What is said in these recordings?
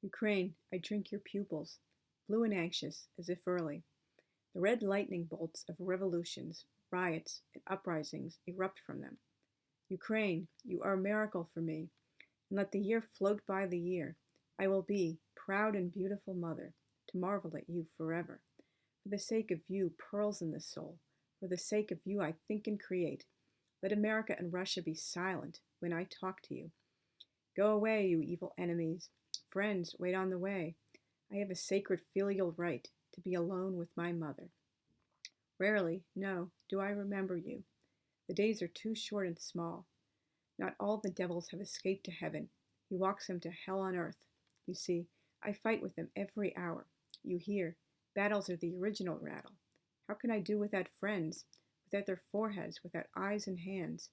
Ukraine, I drink your pupils, blue and anxious, as if early. The red lightning bolts of revolutions, riots, and uprisings erupt from them. Ukraine, you are a miracle for me, and let the year float by the year. I will be, proud and beautiful mother, to marvel at you forever. For the sake of you, pearls in the soul, for the sake of you, I think and create. Let America and Russia be silent when I talk to you. Go away, you evil enemies. Friends, wait on the way. I have a sacred filial right to be alone with my mother. Rarely, no, do I remember you. The days are too short and small. Not all the devils have escaped to heaven. He walks them to hell on earth. You see, I fight with them every hour. You hear, battles are the original rattle. How can I do without friends, without their foreheads, without eyes and hands?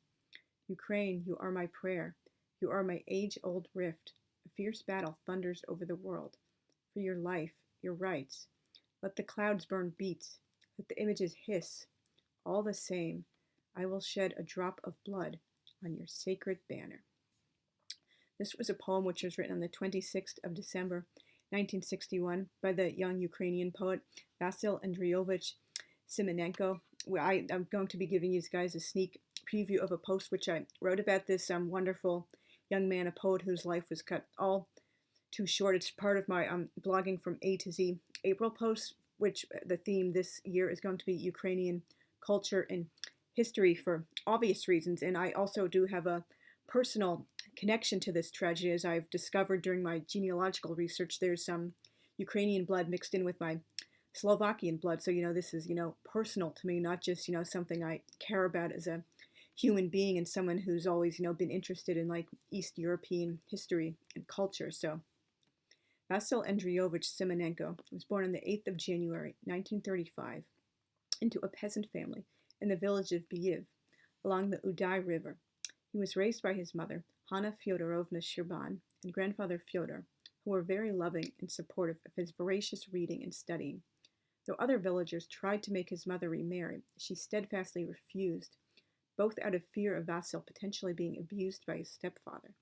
Ukraine, you are my prayer. You are my age-old rift. A fierce battle thunders over the world. For your life, your rights. Let the clouds burn beets. Let the images hiss. All the same, I will shed a drop of blood on your sacred banner. This was a poem which was written on the 26th of December, 1961, by the young Ukrainian poet Vasyl Andriyovych Symonenko. I'm going to be giving you guys a sneak preview of a post which I wrote about this wonderful young man, a poet whose life was cut all too short. It's part of my blogging from A to Z April post, which the theme this year is going to be Ukrainian culture and history for obvious reasons. And I also do have a personal connection to this tragedy, as I've discovered during my genealogical research. There's some Ukrainian blood mixed in with my Slovakian blood. So, this is, personal to me, not just, something I care about as a human being and someone who's always, been interested in like East European history and culture. So Vasyl Andriyovych Symonenko was born on the 8th of January, 1935, into a peasant family in the village of Biyiv, along the Uday River. He was raised by his mother, Hanna Fyodorovna Shirban, and grandfather Fyodor, who were very loving and supportive of his voracious reading and studying. Though other villagers tried to make his mother remarry, she steadfastly refused, both out of fear of Vasyl potentially being abused by his stepfather,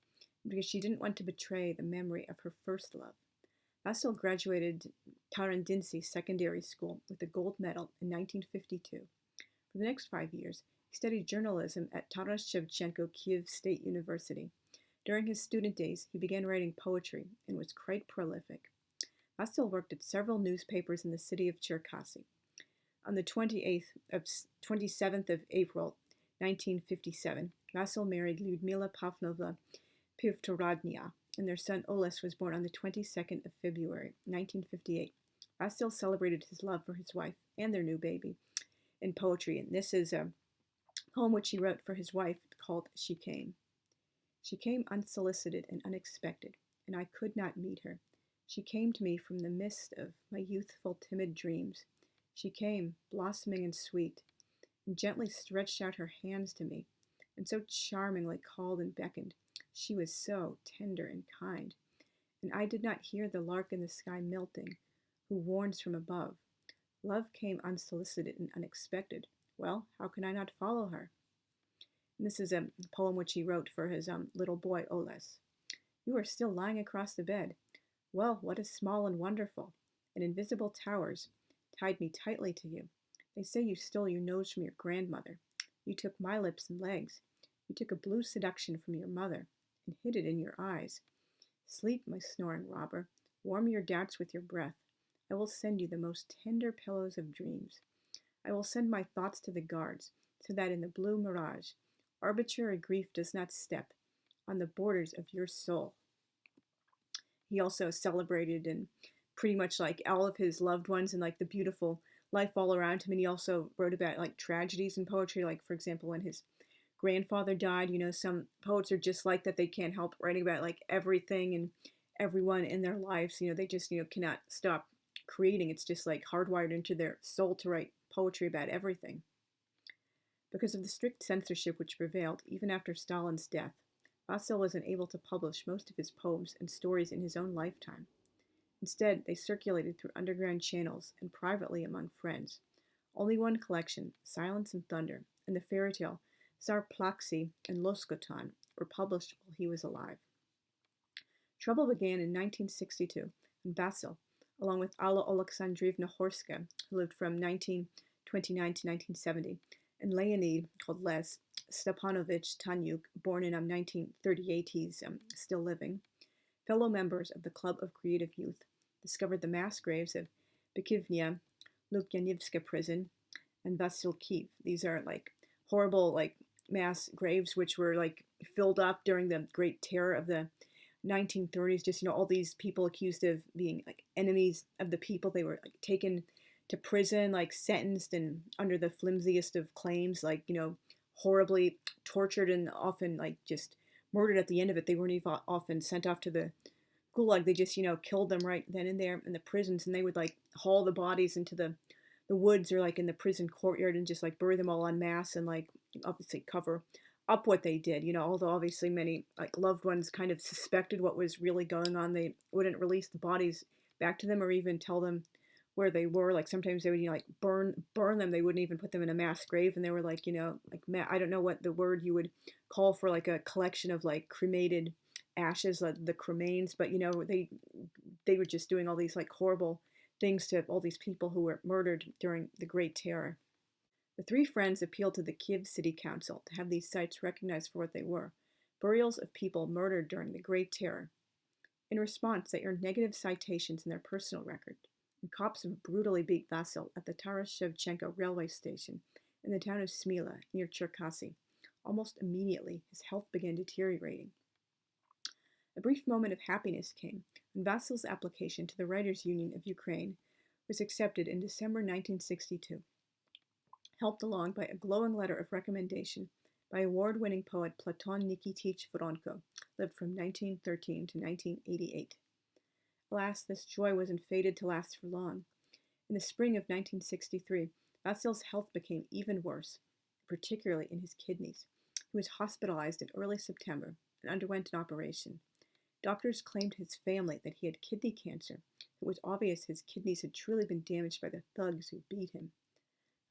and because she didn't want to betray the memory of her first love. Vasyl graduated Tarandinsy Secondary School with a gold medal in 1952. For the next 5 years, he studied journalism at Taras Shevchenko Kyiv State University. During his student days, he began writing poetry and was quite prolific. Vasyl worked at several newspapers in the city of Cherkasy. On the 27th of April, 1957, Vasyl married Lyudmila Pavlovna Pivtoradnia, and their son Oles was born on the 22nd of February, 1958. Vasyl celebrated his love for his wife and their new baby in poetry, and this is a poem which he wrote for his wife called She Came. She came unsolicited and unexpected, and I could not meet her. She came to me from the mist of my youthful, timid dreams. She came, blossoming and sweet, and gently stretched out her hands to me, and so charmingly called and beckoned. She was so tender and kind, and I did not hear the lark in the sky melting, who warns from above. Love came unsolicited and unexpected. Well, how can I not follow her? And this is a poem which he wrote for his little boy, Oles. You are still lying across the bed. Well, what is small and wonderful? And invisible towers tied me tightly to you. They say you stole your nose from your grandmother. You took my lips and legs. You took a blue seduction from your mother and hid it in your eyes. Sleep, my snoring robber. Warm your doubts with your breath. I will send you the most tender pillows of dreams. I will send my thoughts to the guards, so that in the blue mirage, arbitrary grief does not step on the borders of your soul. He also celebrated and pretty much like all of his loved ones and like the beautiful life all around him. And he also wrote about like tragedies in poetry, like for example when his grandfather died. Some poets are just like that. They can't help writing about like everything and everyone in their lives. They just cannot stop creating. It's just like hardwired into their soul to write poetry about everything. Because of the strict censorship which prevailed even after Stalin's death, Vasyl was unable to publish most of his poems and stories in his own lifetime. Instead, they circulated through underground channels and privately among friends. Only one collection, Silence and Thunder, and the fairy tale Tsar Plaxi and Loskotan, were published while he was alive. Trouble began in 1962 when Vasyl, along with Alla Alexandrievna Horska, who lived from 1929 to 1970, and Leonid, called Les, Stepanovich Tanyuk, born in 1938, he's still living, fellow members of the Club of Creative Youth, discovered the mass graves of Bykivnia, Lukyanivska prison, and Vasyl Kiev. These are like horrible like mass graves which were like filled up during the Great Terror of the 1930s. Just all these people accused of being like enemies of the people. They were like taken to prison, like sentenced and under the flimsiest of claims, like horribly tortured and often like just murdered at the end of it. They weren't even often sent off to the gulag. They just killed them right then and there in the prisons, and they would like haul the bodies into the woods or like in the prison courtyard and just like bury them all en masse and like obviously cover up what they did. Although obviously many like loved ones kind of suspected what was really going on, they wouldn't release the bodies back to them or even tell them where they were. Like sometimes they would like burn them. They wouldn't even put them in a mass grave, and they were like like I don't know what the word you would call for like a collection of like cremated ashes, like the cremains, but they were just doing all these like horrible things to all these people who were murdered during the Great Terror. The three friends appealed to the Kiev City Council to have these sites recognized for what they were, burials of people murdered during the Great Terror. In response, they earned negative citations in their personal record, and cops brutally beat Vasyl at the Taras Shevchenko railway station in the town of Smila, near Cherkasy. Almost immediately, his health began deteriorating. A brief moment of happiness came when Vasyl's application to the Writers' Union of Ukraine was accepted in December 1962, helped along by a glowing letter of recommendation by award-winning poet Platon Nikitich Voronko, lived from 1913 to 1988. Alas, this joy wasn't fated to last for long. In the spring of 1963, Vasyl's health became even worse, particularly in his kidneys. He was hospitalized in early September and underwent an operation. Doctors claimed to his family that he had kidney cancer. It was obvious his kidneys had truly been damaged by the thugs who beat him.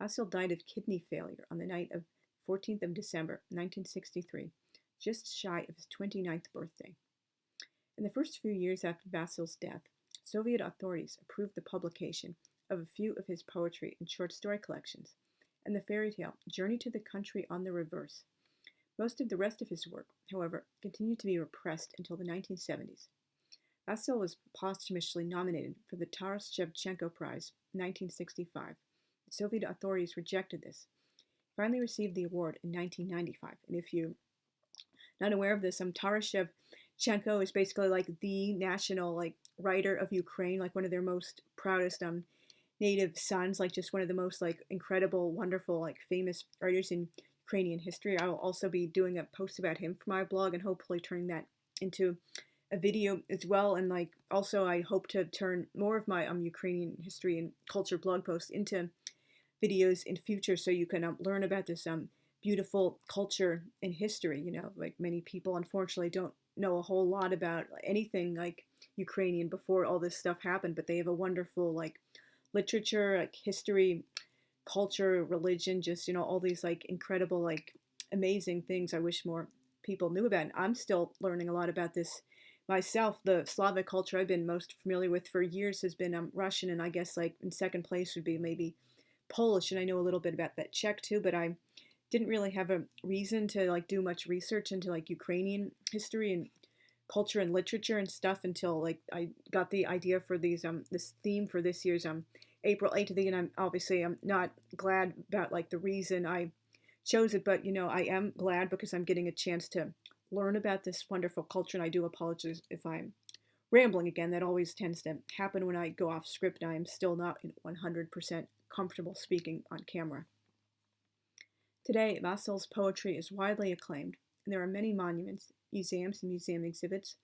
Vasyl died of kidney failure on the night of 14th of December, 1963, just shy of his 29th birthday. In the first few years after Vasyl's death, Soviet authorities approved the publication of a few of his poetry and short story collections, and the fairy tale Journey to the Country on the Reverse. Most of the rest of his work, however, continued to be repressed until the 1970s. Vasyl was posthumously nominated for the Taras Shevchenko Prize in 1965. The Soviet authorities rejected this. He finally received the award in 1995. And if you're not aware of this, Taras Shevchenko is basically like the national like writer of Ukraine, like one of their most proudest native sons, like just one of the most like incredible, wonderful, like famous writers in Ukrainian history. I will also be doing a post about him for my blog and hopefully turning that into a video as well. And like also I hope to turn more of my Ukrainian history and culture blog posts into videos in future so you can learn about this beautiful culture and history. Like many people unfortunately don't know a whole lot about anything like Ukrainian before all this stuff happened, but they have a wonderful like literature, like history, culture, religion, just all these like incredible, like amazing things I wish more people knew about. And I'm still learning a lot about this myself. The Slavic culture I've been most familiar with for years has been Russian, and I guess like in second place would be maybe Polish, and I know a little bit about that Czech too, but I didn't really have a reason to like do much research into like Ukrainian history and culture and literature and stuff until like I got the idea for these this theme for this year's April 8th, and I'm not glad about like the reason I chose it, but I am glad because I'm getting a chance to learn about this wonderful culture, and I do apologize if I'm rambling again. That always tends to happen when I go off script. I am still not 100% comfortable speaking on camera. Today, Vasyl's poetry is widely acclaimed, and there are many monuments, museums and museum exhibits,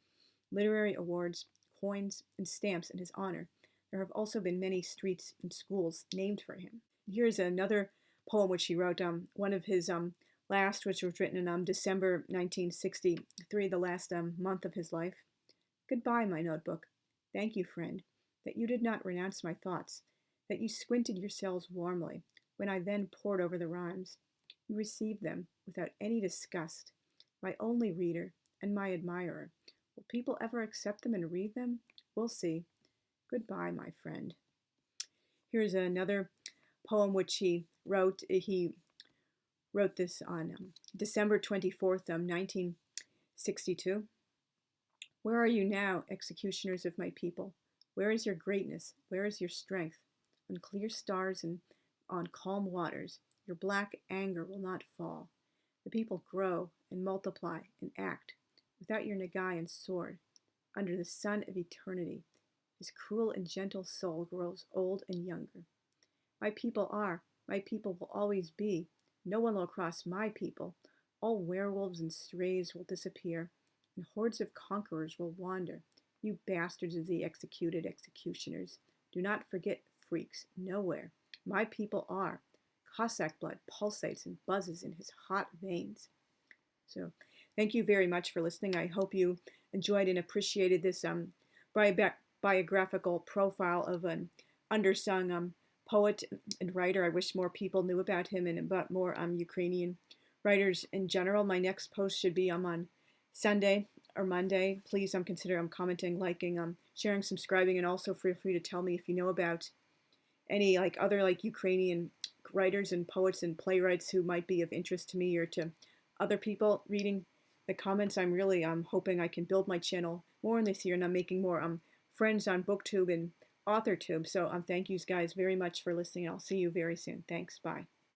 literary awards, coins, and stamps in his honor. There have also been many streets and schools named for him. Here's another poem which he wrote, one of his last, which was written in December 1963, the last month of his life. Goodbye, my notebook. Thank you, friend, that you did not renounce my thoughts, that you squinted your cells warmly when I then pored over the rhymes. You received them without any disgust, my only reader and my admirer, Will people ever accept them and read them? We'll see. Goodbye, my friend. Here's another poem which he wrote. He wrote this on December 24th, 1962. Where are you now, executioners of my people? Where is your greatness? Where is your strength? On clear stars and on calm waters, your black anger will not fall. The people grow and multiply and act without your nagai and sword. Under the sun of eternity, his cruel and gentle soul grows old and younger. My people are, my people will always be. No one will cross my people. All werewolves and strays will disappear, and hordes of conquerors will wander. You bastards of the executed executioners, do not forget freaks nowhere. My people are. Cossack blood pulsates and buzzes in his hot veins. So, thank you very much for listening. I hope you enjoyed and appreciated this biographical profile of an undersung poet and writer. I wish more people knew about him and about more Ukrainian writers in general. My next post should be on Sunday or Monday. Please consider commenting, liking, sharing, subscribing, and also feel free to tell me if you know about any other Ukrainian writers and poets and playwrights who might be of interest to me or to other people reading the comments. I'm really hoping I can build my channel more in this year, and I'm making more friends on BookTube and AuthorTube. So thank you guys very much for listening. I'll see you very soon. Thanks. Bye.